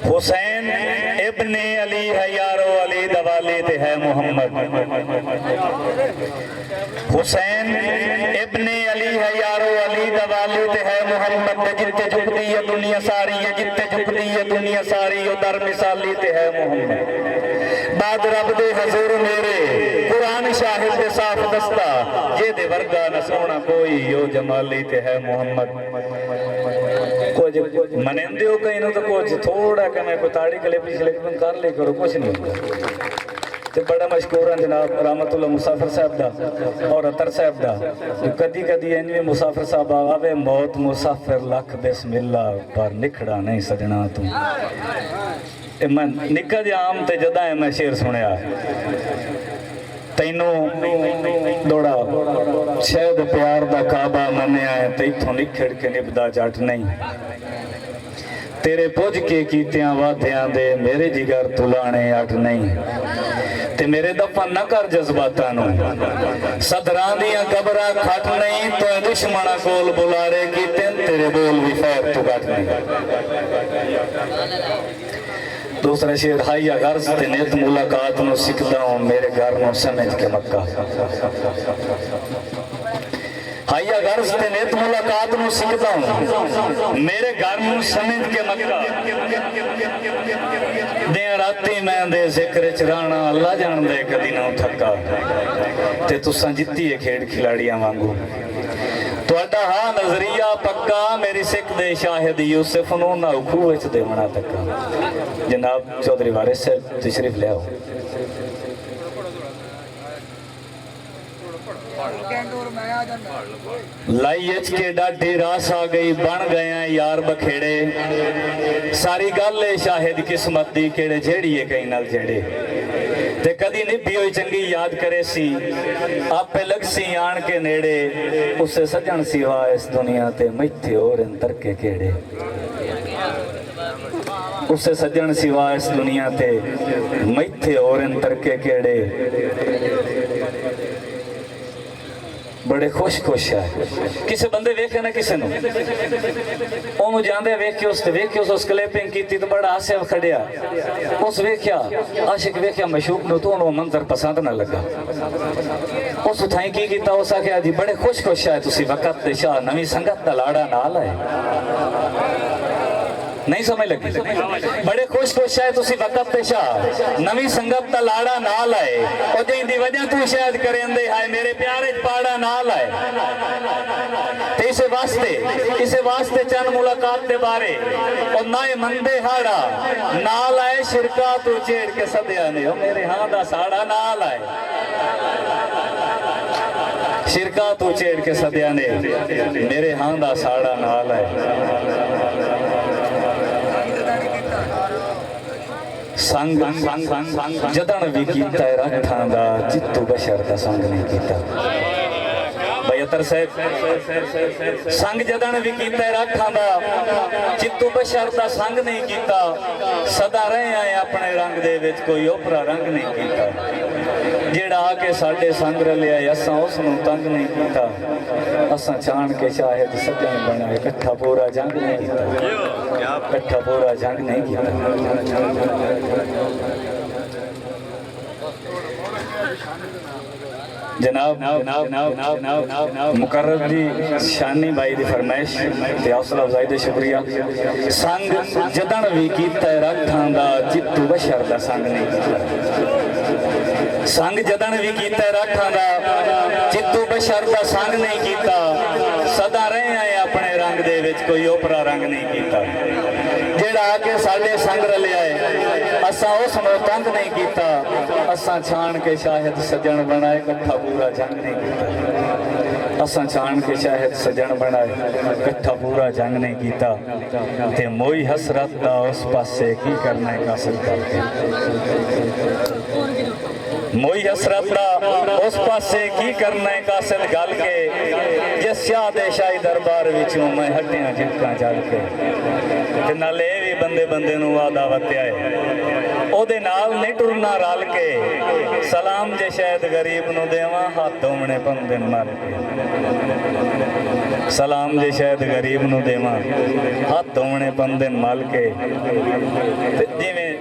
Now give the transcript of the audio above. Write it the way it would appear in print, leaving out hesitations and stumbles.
हुसैन इब्ने अली है यारो, अली दवाली ते है मोहम्मद। हुसैन इब्ने अली है यारो, अली दवाली ते है मोहम्मद। जिते झुकदी है दुनिया सारी है, जिते झुकदी है दुनिया सारी, ओ दर मिसाली ते है मोहम्मद। बाद रब दे हजूर मेरे कुरान शाहिद दे साफ दस्ता, जे दे वर्गा न सोना कोई, ओ जमाली ते है मोहम्मद। कुछ मनेंदे हो कहीं तो कुछ थोड़ा कि मैं कोई ताड़ी कले पिछले कर ले करो, कुछ नहीं होता। तो बड़ा मशहूर है जनाब रहमतुल्लाह मुसाफिर साहब दा और अतर साहब दा। कदी कदी इनमें मुसाफिर साहब आवे, मौत मुसाफिर लख बिस्मिल्ला पर निखड़ा नहीं सजना तू। मैं निक्का जिहा आम ते जदा है मैं शेर सुनिया, तैनू दौड़ा शायद प्यार दा काबा मनिया है, ते इथों निखड़ के निभदा जट नहीं। तेरे पुज के कीतियां वादियां दे मेरे जिगर तुलाने अट नहीं। ते मेरे दफन न कर जज्बातां नू, सदरां दियां कबरां खट नहीं। तो दुश्मना कोल बुलारे कीते, तेरे बोल भी खैर तू घट नहीं। दूसरा शेर, हाइया गर्ज ते नित मुलाकात नू सिखदा हूं, मेरे घर नू समझ के मक्का। हाइया गर्ज ते नित मुलाकात नू सिखदा हूं, मेरे घर नू समझ के मक्का। दिन राती मैं दे जिक्र च रहना, अल्लाह जान दे कदी ना थक्का। ते तुसां जित्ती है खेड खिलाड़ियां वांगू, तुहाडा हाँ नजरिया पक्का। मेरी सिख दे शाहिद यूसुफ नू ना खूह विच देवना तक्का। जनाब चौधरी वारिस साहब तशरीफ ले आओ। लाई एच के डाढी रास आ गई, बन गए यार बखेड़े। सारी गल है शाहिद किस्मत दी, केड़े जेड़ी है कहीं नाल जेड़े। ते कदी निभी होई चंगी याद करे सी, आपे लग सी आन के नेड़े। उसे सजन सिवा इस दुनिया ते मैथे और अंतर के केड़े। उसे सजन सिवा इस दुनिया ते मैथे और अंतर के केड़े। बड़े खुश खुश है किसी बंदे वेखे ना किसी ओनू जाते वेखे उस क्लिपिंग की तो बड़ा हास्य खड़िया। उस वेख्या आशिक वेख्या मशूक नू तो ओनू मंजर पसंद ना लगा। उस थाई की कीता, उस आख्या जी बड़े खुश खुश है तुसी वक़्त दे शाह, नवी संगत दा लाड़ा नाल है। नहीं समझ लगी? बड़े खुश खुश है तुसी वक़्त ते शाह, नवी संगत दा लाड़ा नाल आए। ओ जिंदी वजह तू शायद करेंदे हाय मेरे प्यारे पाड़ा नाल आए। ते इसे वास्ते चंद मुलाकात दे बारे और नाए मंदे हाड़ा नाल आए। शिरका तू छेड़ के सदिया ने, ओ मेरे हां दा साड़ा नाल आए। शिरका तू छेड़ के सदिया ने, मेरे हां दा साड़ा नाल आए। संग जदन भी कीता रखां दा, जितू बशर दा संग नहीं कीता। बयतर साहब संग जदन भी कीता रखां दा, जितू बशर दा संग नहीं कीता। सदा रहे आए अपने रंग दे विच, कोई ओपरा रंग नहीं कीता। जेड़ा आके साडे संग रलिया असां उसनू तंग नहीं कीता। असां छाण के शायद सजन बनाए, इकट्ठा पूरा जंग नहीं कीता। इकट्ठा पूरा जंग नहीं कीता। जनाब मुकर्रर जी शानी भाई की फरमाइश ते हौसला अफजाई दे शुक्रिया। संग जदन भी कीता रखां दा, जितू बशर दा संग नहीं कीता। संग जदन भी कीता रखां दा, जितू बशर दा संग नहीं कीता। सदा रहे आए अपने रंग दे विच, कोई ओपरा रंग नहीं कीता। जेड़ा आके साडे संग रलिया है, असां उसनू तंग नहीं कीता। असां छाण के शायद सजन बनाए, इकट्ठा पूरा जंग नहीं कीता। असां छाण के शायद सजन बनाए, इकट्ठा पूरा जंग नहीं कीता। ते मोई हसरत दा उस पासे की करना है कासिल करके। मोई हसरत दा उस पासे की करना है कासिल गल के। जिस शाह दे शाही दरबार विचों मैं हटिया जिनका जल के। ते नाले भी बंदे बंदे नू वादा वत्या है, ओदे नाल नहीं टुरना रल के। सलाम जे शायद गरीब नू देवां, हाथ धोवणे पंदे मर के। सलाम जे शायद गरीब नूं देवां हथ धोवणे पंदे मल के ते जिवें